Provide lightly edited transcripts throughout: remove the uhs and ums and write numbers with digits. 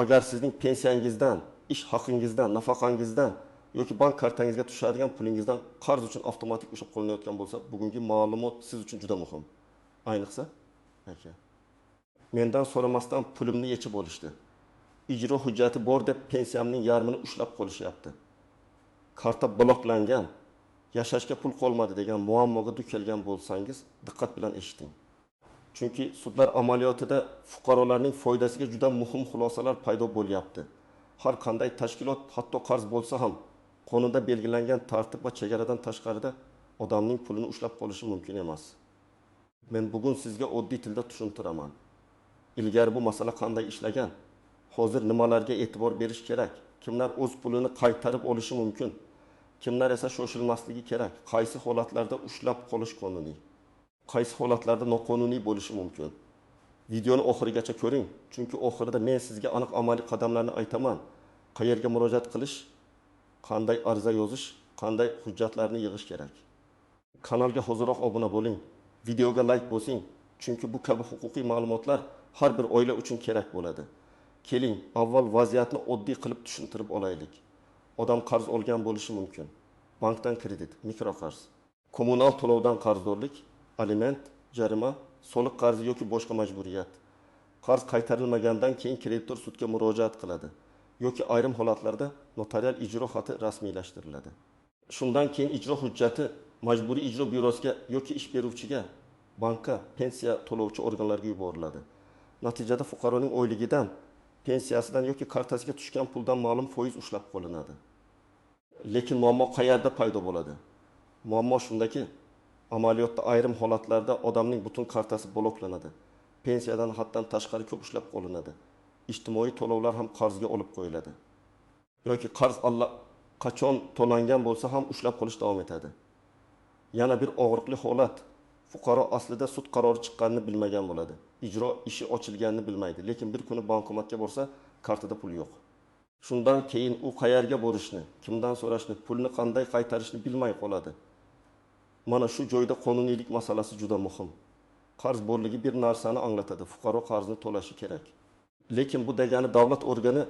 agar sizning pensiyangizdan, ish haqingizdan, nafaqangizdan yoki bank kartangizga tushadigan pulingizdan qarz uchun avtomatik ushlab qo'linayotgan bo'lsa, bugungi ma'lumot siz uchun juda muhim. Ayniqsa, aka. Mendan so'ramasdan pulimni yechib olishdi. Ijro hujjati bor deb pensiyamning yarmini ushlab qo'lishyapti. Karta bloklangan, yashashga pul qolmadi degan muammoga duch kelgan bo'lsangiz, diqqat bilan eshiting. Chunki sudlar amaliyotida fuqarolarning foydasiga juda muhim xulosalar paydo bo'lyapti. Har qanday tashkilot, hatto qarz bo'lsa ham, qonunda belgilangan tartib va chegaradan tashqarida odamning pulini ushlab qolishi mumkin emas. Men bugun sizga oddiy tilda tushuntiraman. Ilgari bu masala qanday ishlagan? Hozir nimalarga e'tibor berish kerak? Kimlar o'z pulini qaytarib olishi mumkin? Kimlar esa shoshilmasligi kerak? Qaysi holatlarda ushlab qolish qonuniy? Qaysi holatlarda noqonuniy bo'lishi mumkin? Videoni oxirigacha ko'ring, chunki oxirida men sizga aniq amaliy qadamlarni aytaman. Qayerga murojaat qilish, qanday ariza yozish, qanday hujjatlarni yig'ish kerak. Kanalga hoziroq obuna bo'ling, videoga like bosing, chunki bu kabi huquqiy ma'lumotlar har bir oila uchun kerak bo'ladi. Keling, avval vaziyatni oddiy qilib tushuntirib olaylik. Odam qarz olgan bo'lishi mumkin. Bankdan kredit, mikroqarz, kommunal to'lovdan qarzdorlik, aliment, jarima, soliq qarzi yoki boshqa majburiyat. Qarz qaytarilmagandan keyin kreditor sudga murojaat qiladi yoki ayrim holatlarda notarial ijro xati rasmiylashtiriladi. Shundan keyin ijro hujjati majburiy ijro byurosiga yoki ish beruvchiga, bankka, pensiya to'lovchi organlarga yuboriladi. Natijada fuqaroning oyligidan, pensiyasidan yoki kartasiga tushgan puldan ma'lum foiz ushlab qolinadi. Lekin muammo qayerda paydo bo'ladi? Muammo shundaki, amaliyotda ayrim holatlarda odamning butun kartasi bloklanadi. Pensiyadan haddan tashqari ko'p ushlab qolinadi. Ijtimoiy to'lovlar ham qarzga olib qo'yiladi. Yoki qarz qachon to'langan bo'lsa ham ushlab qolish davom etadi. Yana bir og'riqli holat, fuqaro aslida sud qarori chiqqanini bilmagan bo'ladi. Ijro ishi ochilganini bilmaydi, lekin bir kuni bankomatga borsa, kartada pul yo'q. Shundan keyin u qayerga borishni, kimdan so'rashni, pulni qanday qaytarishni bilmay qoladi. Mana shu joyda qonuniylik masalasi juda muhim. Qarz borligi bir narsani anglatadi, fuqaro qarzni to'lashi kerak. Lekin bu degani davlat organi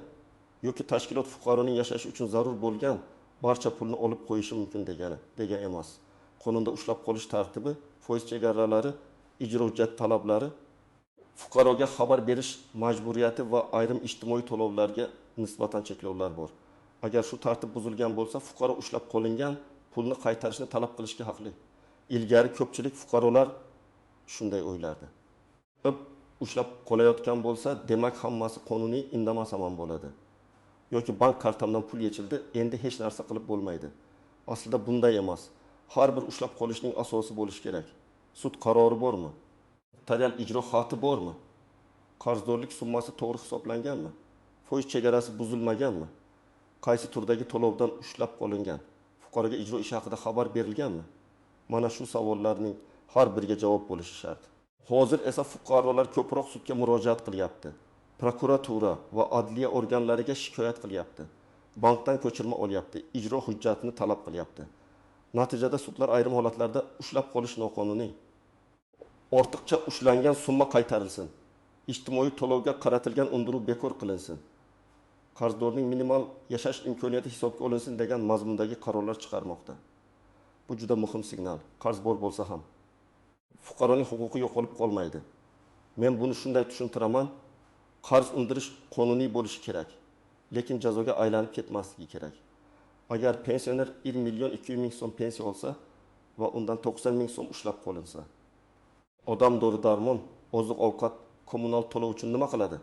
yoki tashkilot fuqaroning yashashi uchun zarur bo'lgan barcha pulni olib qo'yishi mumkin degan emas. Qonunda ushlab qolish tartibi, foiz chegaralari, ijro hujjat talablari, fuqaroga xabar berish majburiyati va ayrim ijtimoiy to'lovlarga nisbatan cheklovlar bor. Agar shu tartib buzilgan bo'lsa, fuqaro ushlab qolingan pulni qaytarishni talab qilishga haqli. Ilgari ko'pchilik fuqarolar shunday o'ylardi. Ushlab qolayotgan bo'lsa, demak hammasi qonuniy, indamasam ham bo'ladi. Yoki bank kartamdan pul yechildi, endi hech narsa qilib bo'lmaydi. Aslida bunday emas. Har bir ushlab qolishning asosi bo'lishi kerak. Sud qarori bormi? Notarial ijro xati bormi? Qarzdorlik summasi to'g'ri hisoblanganmi? Foiz chegarasi buzilmaganmi? Qaysi turdagi to'lovdan ushlab qolingan? Fuqaroga ijro ishi haqida xabar berilganmi? Mana shu savollarning har biriga javob bo'lishi shart. Hozir esa fuqarolar ko'proq sudga murojaat qilyapti. Prokuratura va adliya organlariga shikoyat qilyapti. Bankdan ko'chirma olyapti, ijro hujjatini talab qilyapti. Natijada sudlar ayrim holatlarda ushlab qolish noqonuniy. Ortiqcha ushlangan summa qaytarilsin. Ijtimoiy to'lovga qaratilgan undiruv bekor qilinsin. Qarzdorning minimal yashash imkoniyati hisobga olinsin degan mazmundagi qarorlar chiqarmoqda. Bu juda muhim signal. Qarz bor bo'lsa ham fuqaroning huquqi yo'qolib qolmaydi. Men buni shunday tushuntiraman, qarz undirish qonuniy bo'lishi kerak, lekin jazoga aylanib ketmasligi kerak. Agar pensioner 1 million 200 ming so'm pensiya olsa va undan 90 ming so'm ushlab qolinsa, odam dori-darmon, oziq-ovqat, kommunal to'lov uchun nima qiladi?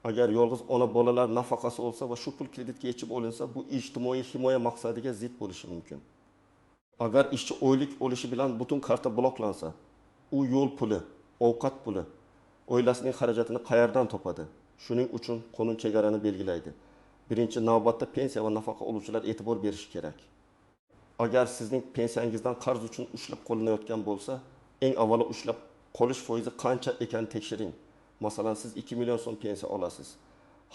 Agar yolg'iz ona bolalar nafaqasi olsa va shu pul kreditga yechib olinsa, bu ijtimoiy himoya maqsadiga zid bo'lishi mumkin. Agar ishchi oylik olishi bilan butun karta bloklansa, u yo'l puli, ovqat puli, oilasining xarajatini qayerdan topadi? Shuning uchun qonun chegarani belgilaydi. Birinchi navbatda pensiya va nafaqa oluvchilar e'tibor berishi kerak. Agar sizning pensiyangizdan qarz uchun ushlab qolinayotgan bo'lsa, eng avvalo ushlab qolish foizi qancha ekanini tekshiring. Masalan, siz 2 million so'm pensiya olasiz.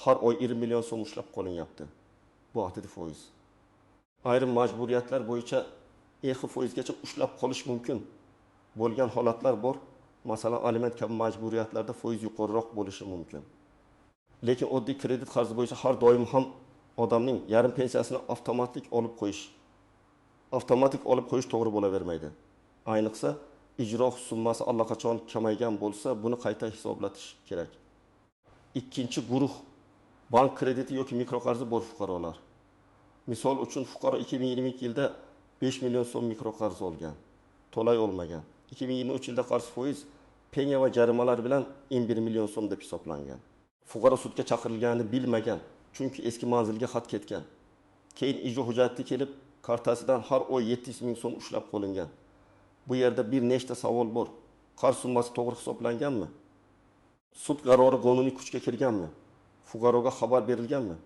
Har oy 20 million so'm ushlab qolinyapti. Bu haddi foiz. Ayrim majburiyatlar bo'yicha foizgacha ushlab qolish mumkin bo'lgan holatlar bor. Masalan, aliment kabi majburiyatlarda foiz yuqoriroq bo'lishi mumkin. Lekin oddiy kredit qarzi bo'yicha har doim ham odamning yarim pensiyasini avtomatik olib qo'yish to'g'ri bo'lavermaydi. Ayniqsa ijro summasi allaqachon kamaygan bo'lsa, buni qayta hisoblatish kerak. Ikkinchi guruh bank krediti yoki mikroqarzi bor fuqarolar. Misol uchun fuqaro 2022 yilda 5 million so'm mikroqarz olgan, to'lay olmagan. 2023 yilda qarz foiz, penya va jarimalar bilan 11 million so'm deb hisoblangan. Fuqaro sudga chaqirilganini bilmagan, chunki eski manzilga xat ketgan. Keyin ijro hujjati kelib, kartasidan har oy 700 ming so'm ushlab qo'lingan. Bu yerda bir nechta savol bor. Qarz summasi to'g'ri hisoblanganmi? Sud qarori qonuniy kuchga kirganmi? Fuqaroga xabar berilganmi?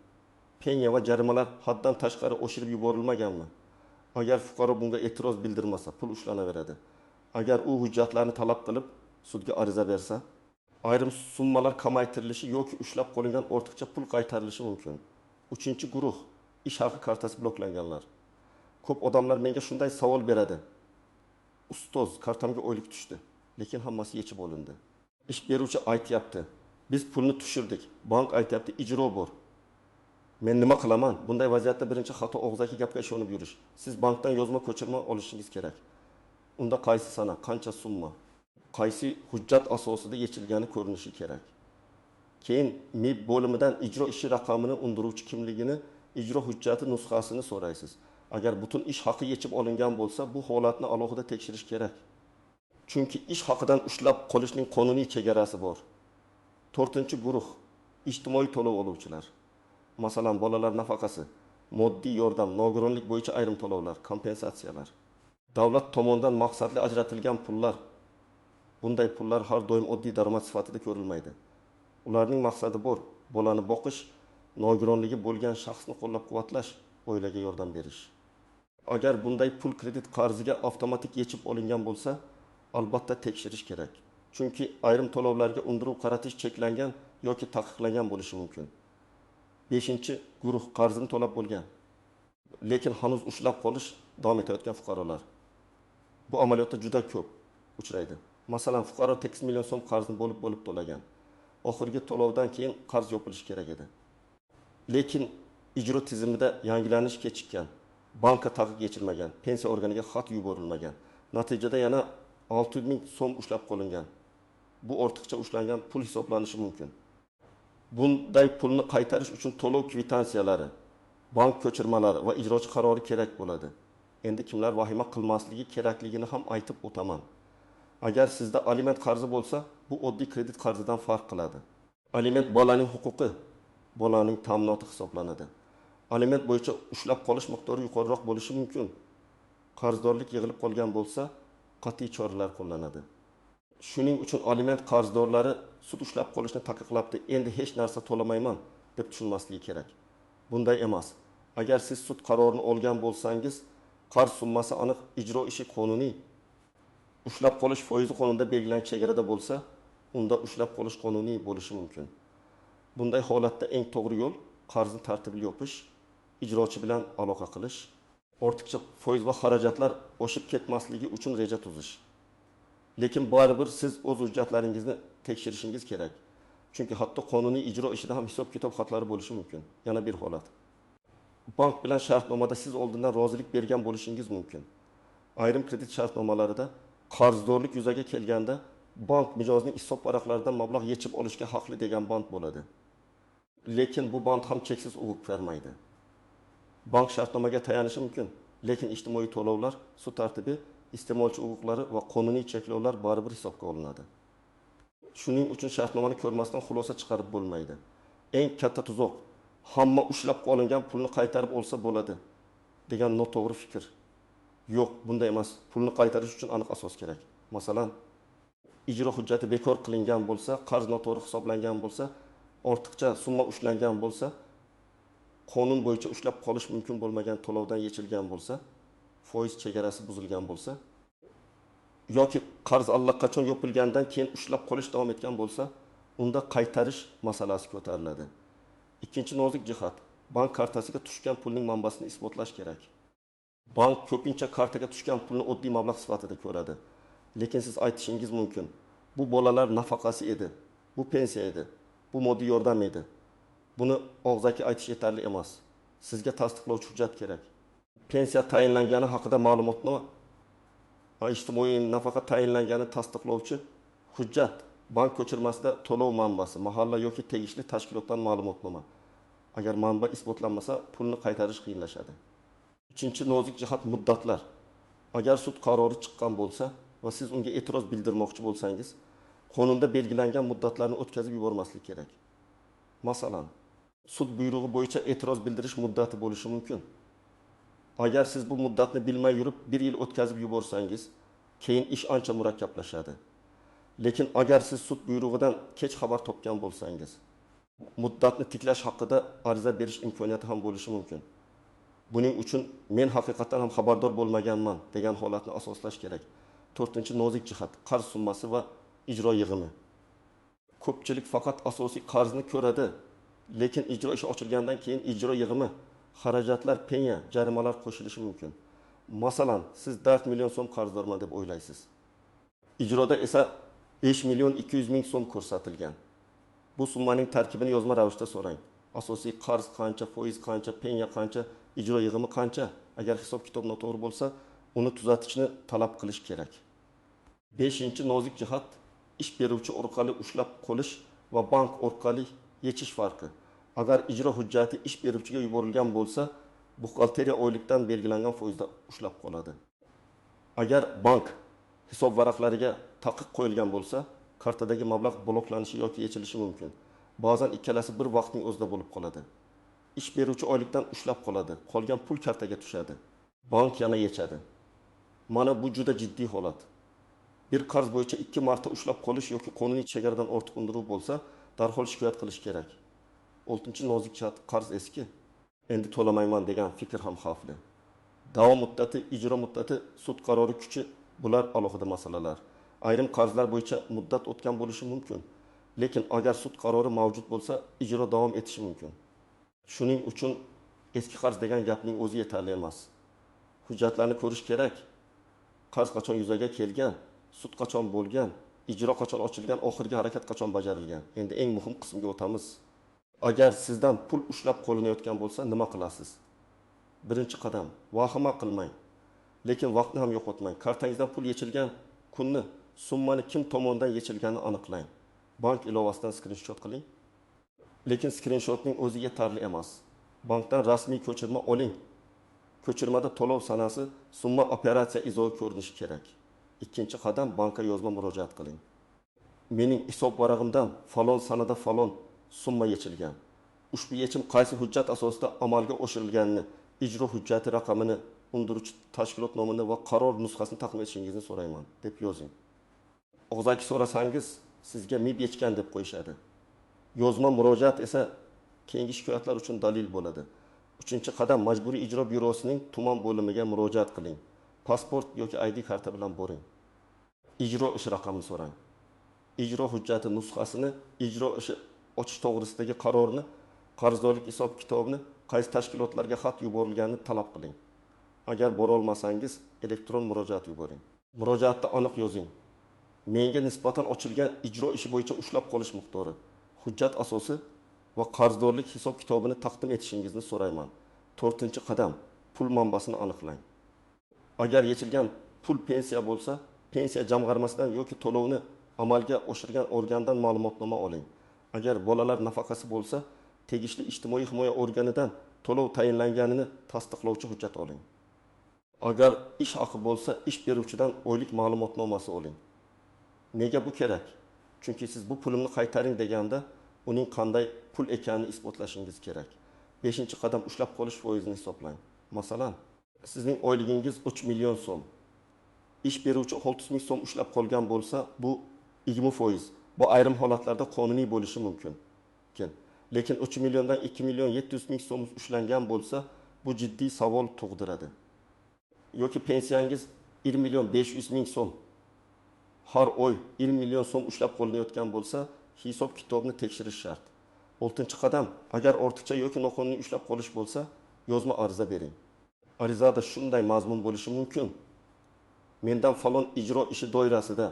Penya va jarimalar haddan tashqari oshirib yuborilmaganmi? Agar fuqaro bunga e'tiroz bildirmasa, pul ushlanaveradi. Agar u hujjatlarni talab qilib sudga ariza bersa, ayrim summalar kamaytirilishi yoki ushlab qo'lingan ortiqcha pul qaytarilishi mumkin. Uchinchi guruh ish haqi kartasi bloklanganlar. Ko'p odamlar menga shunday savol beradi. Ustoz, kartamga oylik tushdi, lekin hammasi yechib olindi. Ish beruvchi aytyapti, biz pulni tushirdik. Bank aytyapti, ijro bor. Men nima qilaman? Bunday vaziyatda birinchi xato og'zaki gapga ishonib yurish. Siz bankdan yozma ko'chirma olishingiz kerak. Unda qaysi sana, qancha summa, qaysi hujjat asosida yechilgani ko'rinishi kerak. Keyin MIB bo'limidan ijro ishi raqamini undiruvchi kimligini, ijro hujjati nusxasini so'raysiz. Agar butun ish haqi yechib olingan bo'lsa, bu holatni alohida tekshirish kerak. Chunki ish haqidan ushlab qolishning qonuniy chegarasi bor. 4-guruh ijtimoiy to'lov oluvchilar. Masalan, bolalar nafaqasi, moddiy yordam, nogironlik bo'yicha ayrim to'lovlar, kompensatsiyalar. Davlat tomonidan maqsadli ajratilgan pullar. Bunday pullar har doim oddiy daromad sifatida ko'rilmaydi. Ularning maqsadi bor: bolani boqish, nogironligi bo'lgan shaxsni qo'llab-quvvatlash, oilaga yordam berish. Agar bunday pul kredit qarziga avtomatik yechib olingan bo'lsa, albatta tekshirish kerak. Chunki ayrim to'lovlarga undiruv qaratish cheklangan yoki taqiqlangan bo'lishi mumkin. 5-guruh qarzini to'lab bo'lgan, lekin hanuz ushlab qolish davom etayotgan fuqarolar. Bu amaliyotda juda ko'p uchraydi. Masalan, fuqaro 8 million so'm qarzni bo'lib to'lagan. Oxirgi to'lovdan keyin qarz yopilishi kerak edi. Lekin ijro tizimida yangilanish kechikkan, bankka taqiq yechilmagan, pensiya organiga xat yuborilmagan. Natijada yana 600 ming so'm ushlab qolingan. Bu ortiqcha ushlangan pul hisoblanishi mumkin. Bunday pulni qaytarish uchun to'lov kvitansiyalari, bank ko'chirmalari va ijrochi qarori kerak bo'ladi. Endi kimlar vahima qilmasligi kerakligini ham aytib o'taman. Agar sizda aliment qarzi bo'lsa, bu oddiy kredit qarzidan farq qiladi. Aliment bolaning huquqi, bolaning ta'minoti hisoblanadi. Aliment bo'yicha ushlab qolish miqdori yuqoriroq bo'lishi mumkin. Qarzdorlik yig'ilib qolgan bo'lsa, qat'iy choralar qo'llanadi. Shuning uchun aliment qarzdorlari sud ushlab qolishni taqiqlabdi, endi hech narsa to'lamayman deb tushunmasligi kerak. Bunday emas. Agar siz sud qarorini olgan bo'lsangiz, qarz summasi aniq, ijro ishi qonuniy, ushlab qolish foizi qonunda belgilangan chegarada bo'lsa, unda ushlab qolish qonuniy bo'lishi mumkin. Bunday holatda eng to'g'ri yo'l qarzni tartibli yopish, ijrochi bilan aloqa qilish, ortiqcha foiz va xarajatlar oshib ketmasligi uchun reja tuzish. Lekin baribir siz o'z hujjatlaringizni tekshirishingiz kerak. Chunki hatto qonuniy ijro ishida ham hisob-kitob xatlari bo'lishi mumkin. Yana bir holat. Bank bilan shartnomada siz oldindan rozilik bergan bo'lishingiz mumkin. Ayrim kredit shartnomalarida qarzdorlik yuzaga kelganda bank mijozning hisob varaqlaridan mablag' yechib olishga haqli degan band bo'ladi. Lekin bu band ham cheksiz huquq bermaydi. Bank shartnomaga tayanishi mumkin, lekin ijtimoiy to'lovlar, sud tartibi, iste'molchi huquqlari va qonuniy cheklovlar baribir hisobga olinadi. Shuning uchun shartnomani ko'rmasdan xulosa chiqarib bo'lmaydi. Eng katta tuzoq hamma ushlab qolingan pulni qaytarib olsa bo'ladi degan noto'g'ri fikr. Yo'q, bunday emas. Pulni qaytarish uchun aniq asos kerak. Masalan, ijro hujjati bekor qilingan bo'lsa, qarz noto'g'ri hisoblangan bo'lsa, ortiqcha summa ushlangan bo'lsa, qonun bo'yicha ushlab qolish mumkin bo'lmagan to'lovdan yechilgan bo'lsa, foiz chegarasi buzilgan bo'lsa, yoki qarz allaqachon yopilgandan keyin ushlab qolish davom etgan bo'lsa, unda qaytarish masalasi ko'tariladi. Ikkinchi nozik jihat, bank kartasiga tushgan pulning manbasini isbotlash kerak. Bank ko'pincha kartaga tushgan pulni oddiy mablag' sifatida ko'radi. Lekin siz aytishingiz mumkin, bu bolalar nafaqasi edi, bu pensiya edi, bu moddiy yordam edi. Buni og'zaki aytish yetarli emas. Sizga tasdiqlovchi hujjat kerak. Pensiya tayinlangani haqida ma'lumotnoma, ijtimoiy nafaqa tayinlangani tasdiqlovchi hujjat, bank ko'chirmasida to'lov manbasi, mahalla yoki tegishli tashkilotdan ma'lumotnoma. Agar manba isbotlanmasa, pulni qaytarish qiyinlashadi. Uchinchi nozik jihat muddatlar. Agar sud qarori chiqqan bo'lsa va siz unga e'tiroz bildirmoqchi bo'lsangiz, qonunda belgilangan muddatlarni o'tkazib yubormaslik kerak. Masalan, sud buyrug'i bo'yicha e'tiroz bildirish muddati bo'lishi mumkin. Agar siz bu muddatni bilmay yurib 1 yil o'tkazib yuborsangiz, keyin ish ancha murakkablashadi. Lekin agar siz sud buyrug'idan kech xabar topgan bo'lsangiz, muddatni tiklash haqida ariza berish imkoniyati ham bo'lishi mumkin. Buning uchun men haqiqatan ham xabardor bo'lmaganman degan holatni asoslash kerak. 4-nozik jihat qarz summasi va ijro yig'imi. Ko'pchilik faqat asosiy qarzni ko'radi, lekin ijro ishi ochilgandan keyin ijro yig'imi, xarajatlar, penya, jarimalar qo'shilishi mumkin. Masalan, siz 4 million so'm qarzdorman deb o'ylaysiz. Ijroda esa 5 million 200 ming so'm ko'rsatilgan. Bu summaning tarkibini yozma ravishda so'rang. Asosiy qarz qancha, foiz qancha, penya qancha, ijro yig'imi qancha? Agar hisob kitob noto'g'ri bo'lsa, uni tuzatishni talab qilish kerak. 5-nozik jihat ish beruvchi orqali ushlab qolish va bank orqali yechish farqi. Agar ijro hujjati ish beruvchiga yuborilgan bo'lsa, buxgalteriya oylikdan belgilangan foizda ushlab qoladi. Agar bank hisob varaqlariga taqiq qo'yilgan bo'lsa, kartadagi mablag' bloklanishi yoki yechilishi mumkin. Ba'zan ikkalasi bir vaqtning o'zida bo'lib qoladi. Ish beruvchi oylikdan ushlab qoladi, qolgan pul kartaga tushadi. Bank yana yechadi. Mana bu juda jiddiy holat. Bir qarz bo'yicha 2 marta ushlab qolish yoki qonuniy chegaradan ortiq undiruv bo'lsa, darhol shikoyat qilish kerak. 6-nozik jihat qarz eski, endi to'lamayman degan fikr ham xavfli. Davom muddati, ijro muddati, sud qarori kuchi, bular alohida masalalar. Ayrim qarzlar bo'yicha muddat o'tgan bo'lishi mumkin, lekin agar sud qarori mavjud bo'lsa, ijro davom etishi mumkin. Shuning uchun eski qarz degan gapning o'zi yetarli emas. Hujjatlarni ko'rish kerak. Qarz qachon yuzaga kelgan, sud qachon bo'lgan, ijro qachon ochilgan, oxirgi harakat qachon bajarilgan. Endi eng muhim qismga o'tamiz. Agar sizdan pul ushlab qo'linayotgan bo'lsa, nima qilasiz? Birinchi qadam, vahima qilmang. Lekin vaqtni ham yo'qotmang. Kartangizdan pul yechilgan kunni, summani kim tomonidan yechilganini aniqlang. Bank ilovasidan skrinshot qiling. Lekin skrinshotning o'zi yetarli emas. Bankdan rasmiy ko'chirma oling. Ko'chirmada to'lov sanasi, summa, operatsiya izohi ko'rinishi kerak. Ikkinchi qadam, bankka yozma murojaat qiling. Mening hisob varag'imdan falon sanada falon summa yechilgan. Ushbu yechim qaysi hujjat asosida amalga oshirilganini, ijro hujjati raqamini, undiruvchi tashkilot nomini va qaror nusxasini taqdim etishingizni so'rayman deb yozing. Og'zaki so'rasangiz, sizga mib yechgan deb qo'yishadi. Yozma murojaat esa keyingi shikoyatlar uchun dalil bo'ladi. 3-qadam, majburiy ijro byurosining tuman bo'limiga murojaat qiling. Pasport yoki ID karta bilan boring. Ijro ishi raqamini so'rang. Ijro hujjati nusxasini, ijro ishi ochish to'g'risidagi qarorni, qarzdorlik hisob kitobini, qaysi tashkilotlarga xat yuborilganini talab qiling. Agar bora olmasangiz, elektron murojaat yuboring. Murojaatda aniq yozing. Menga nisbatan ochilgan ijro ishi bo'yicha ushlab qolish miqdori, hujjat asosi va qarzdorlik hisob kitobini taqdim etishingizni so'rayman. 4-qadam, pul manbasini aniqlang. Agar yechilgan pul pensiya bo'lsa, pensiya jamg'armasidan yoki to'lovni amalga oshirgan organdan ma'lumotnoma oling. Agar bolalar nafaqasi bo'lsa, tegishli ijtimoiy himoya organidan to'lov tayinlanganini tasdiqlovchi hujjat oling. Agar ish haqi bo'lsa, ish beruvchidan oylik ma'lumotnomasi oling. Nega bu kerak? Chunki siz bu pulimni qaytaring deganda, uning qanday pul ekanini isbotlashingiz kerak. 5-qadam, ushlab qolish foizini hisoblang. Masalan, sizning oyligingiz 3 million so'm. Ish beruvchi 600 ming so'm ushlab qolgan bo'lsa, bu 20%. Bu ayrim holatlarda qonuniy bo'lishi mumkin. Lekin 3 milliondan 2 million 700 ming so'm ushlangan bo'lsa, bu jiddiy savol tug'diradi. Yoki pensiyangiz 1 million 500 ming so'm. Har oy 1 million so'm ushlab qo'linayotgan bo'lsa, hisob kitobni tekshirish shart. 6-qadam, agar ortiqcha yoki noqonuniy ushlab qolish bo'lsa, yozma ariza bering. Arizada shunday mazmun bo'lishi mumkin. Mendan falon ijro ishi doirasida,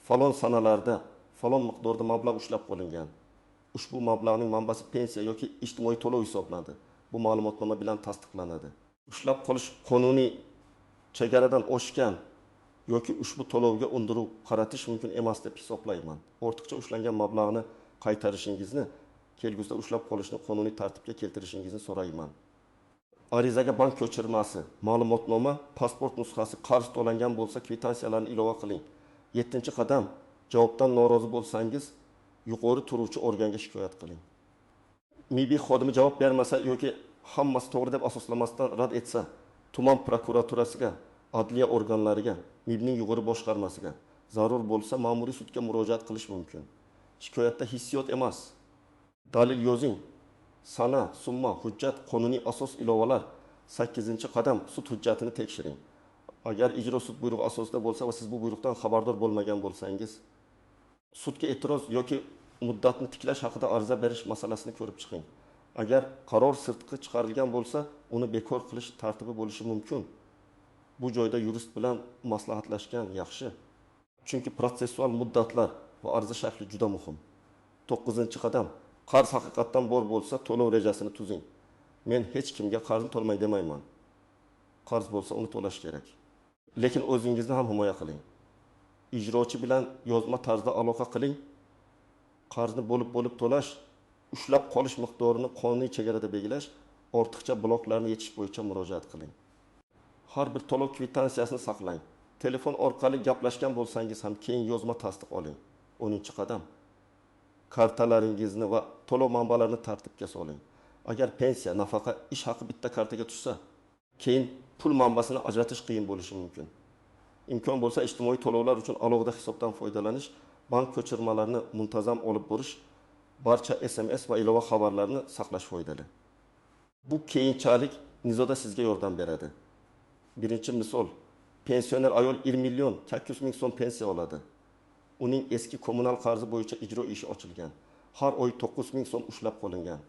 falon sanalarda, falon miqdorda mablag' ushlab qolingan. ushbu mablag'ning manbasi pensiya yoki ijtimoiy to'lov hisoblanadi. Bu ma'lumotnoma bilan tasdiqlanadi. Ushlab qolish qonuniy chegaradan oshgan yoki ushbu to'lovga undiruv qaratish mumkin emas deb hisoblayman. Ortiqcha ushlangan mablag'ni qaytarishingizni, kelgusida ushlab qolishni qonuniy tartibga keltirishingizni so'rayman. Arizaga bank ko'chirmasi, ma'lumotnoma, pasport nusxasi, qarz to'langan bo'lsa kvitansiyalarni ilova qiling. 7-qadam, javobdan norozi bo'lsangiz, yuqori turuvchi organga shikoyat qiling. MIB xodimi javob bermasa yoki hammasi to'g'ri deb asoslamasdan rad etsa, tuman prokuraturasiga, adliya organlariga, MIBning yuqori boshqarmasiga, zarur bo'lsa ma'muriy sudga murojaat qilish mumkin. Shikoyatda hissiyot emas, dalil yozing. Sana, summa, hujjat, qonuniy asos ilovalar. 8-qadam, sud hujjatini tekshiring. Agar ijro sud buyrug'i asosida bo'lsa va siz bu buyruqdan xabardor bo'lmagan bo'lsangiz, sudga e'tiroz yoki muddatni tiklash haqida ariza berish masalasini ko'rib chiqing. Agar qaror sirtqi chiqarilgan bo'lsa, uni bekor qilish tartibi bo'lishi mumkin. Bu joyda yurist bilan maslahatlashgan yaxshi. Chunki protsessual muddatlar va ariza shakli juda muhim. 9-qadam, qarz haqiqatdan bor bo'lsa, to'lov rejasini tuzing. Men hech kimga qarzni to'lamay demayman. Qarz bo'lsa, uni to'lash kerak. Lekin o'zingizni ham himoya qiling. Ijrochi bilan yozma tarzda aloqa qiling. Qarzni bo'lib to'lash, ushlab qolish miqdorini qonuniy chegarada belgilash, ortiqcha bloklarni yechish bo'yicha murojaat qiling. Har bir to'lov kvitansiyasini saqlang. Telefon orqali gaplashgan bo'lsangiz ham keyin yozma tasdiq oling. 10-qadam. Kartalaringizni va to'lov manbalarini tartibga soling. Agar pensiya, nafaqa, ish haqi bitta kartaga tushsa, keyin pul manbasini ajratish qiyin bo'lishi mumkin. Imkon bo'lsa ijtimoiy to'lovlar uchun alohida hisobdan foydalanish, bank ko'chirmalarini muntazam olib borish, barcha SMS va ilova xabarlarni saqlash foydali. Bu keyinchalik nizoda sizga yordam beradi. Birinchi misol, pensioner ayol 1 million 800 ming so'm pensiya oladi. Uning eski kommunal qarzi bo'yicha ijro ishi ochilgan. Har oy 9 ming so'm ushlab qolingan.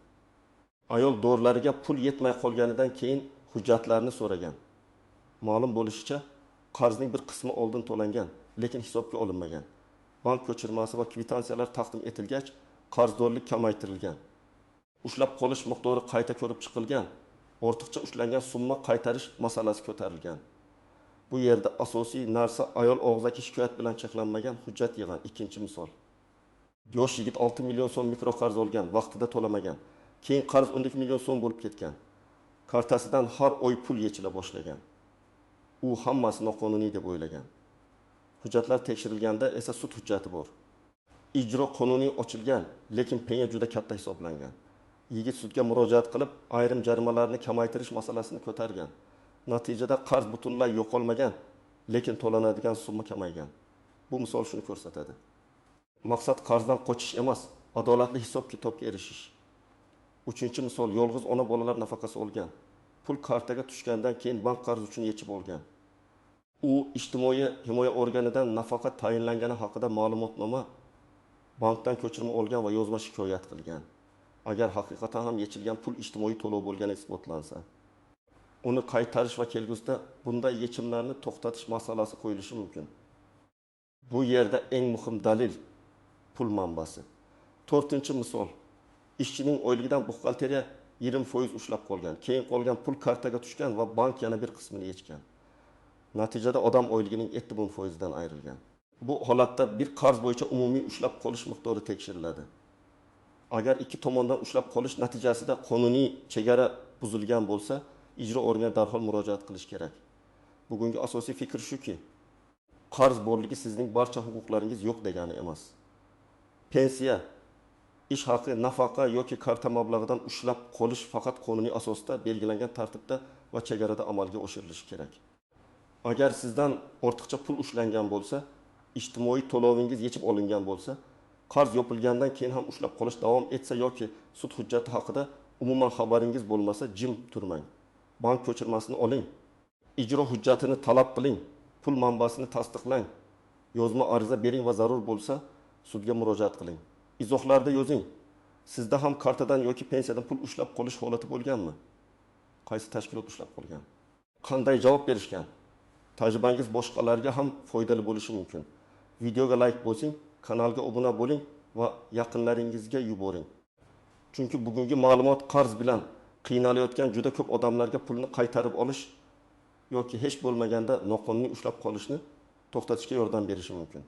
Ayol dorilarga pul yetmay qolganidan keyin hujjatlarni so'ragan. Ma'lum bo'lishicha, qarzning bir qismi oldin to'langan, lekin hisobga olinmagan. Bank ko'chirmasi va kvitansiyalar taqdim etilgach, qarzdorlik kamaytirilgan. Ushlab qolish miqdori qayta ko'rib chiqilgan. Ortiqcha ushlangan summa qaytarish masalasi ko'tarilgan. Bu yerda asosiy narsa ayol og'zaki shikoyat bilan cheklanmagan hujjat yig'an. 2-misol. Yosh yigit 6 million so'm mikroqarz olgan, vaqtida to'lamagan. Keyin qarz 12 million so'm bo'lib ketgan. Kartasidan har oy pul yechila boshlagan. U hammasi noqonuniy deb o'ylagan. Hujjatlar tekshirilganda esa sud hujjati bor. Ijro qonuniy ochilgan, lekin penya juda katta hisoblangan. Yigit sudga murojaat qilib, ayrim jarimalarni kamaytirish masalasini ko'targan. Natijada qarz butunlay yo'qolmagan, lekin to'lanadigan summa kamaygan. Bu misol shuni ko'rsatadi. Maqsad qarzdan qochish emas, adolatli hisob-kitobga erishish. 3-misol, yolg'iz ona bolalar nafaqasi olgan. Pul kartaga tushgandan keyin bank qarz uchun yechib olgan. U ijtimoiy himoya organidan nafaqa tayinlangani haqida ma'lumotnoma, bankdan ko'chirma olgan va yozma shikoyat qilgan. Agar haqiqatan ham yechilgan pul ijtimoiy to'lov bo'lgani isbotlansa, uni qaytarish va kelgusida bunday yechimlarni to'xtatish masalasi qo'yilishi mumkin. Bu yerda eng muhim dalil pul manbasi. 4-misol, ishchining oyligidan buxgalteriya 20% ushlab qolgan. Keyin qolgan pul kartaga tushgan va bank yana bir qismini yechgan. Natijada odam oyligining 7% dan ayrilgan. Bu holatda bir qarz bo'yicha umumiy ushlab qolish miqdori tekshiriladi. Agar ikki tomondan ushlab qolish natijasida qonuniy chegara buzilgan bo'lsa, ijro organiga darhol murojaat qilish kerak. Bugungi asosiy fikr shuki, qarz borligi sizning barcha huquqlaringiz yo'q degani emas. Pensiya, ish haqi, nafaqa yoki karta mablag'idan ushlab qolish faqat qonuniy asosda belgilangan tartibda va chegarada amalga oshirilishi kerak. Agar sizdan ortiqcha pul ushlangan bo'lsa, ijtimoiy to'lovingiz yechib olingan bo'lsa, qarz yopilgandan keyin ham ushlab qolish davom etsa yoki sud hujjati haqida umuman xabaringiz bo'lmasa, jim turmang. Bank ko'chirmasini oling. Ijro hujjatini talab qiling. Pul manbasini tasdiqlang. Yozma ariza bering va zarur bo'lsa, sudga murojaat qiling. Izohlarda yozing. Sizda ham kartadan yoki pensiyadan pul ushlab qolish holati bo'lganmi? Qaysi tashkilot ushlab qolgan? Qanday javob berishgan? Tajribangiz boshqalarga ham foydali bo'lishi mumkin. Videoga like bosing, kanalga obuna bo'ling va yaqinlaringizga yuboring. Chunki bugungi ma'lumot qarz bilan qiynalayotgan juda ko'p odamlarga pulni qaytarib olish yoki hech bo'lmaganda noqonuniy ushlab qolishni to'xtatishga yordam berishi mumkin.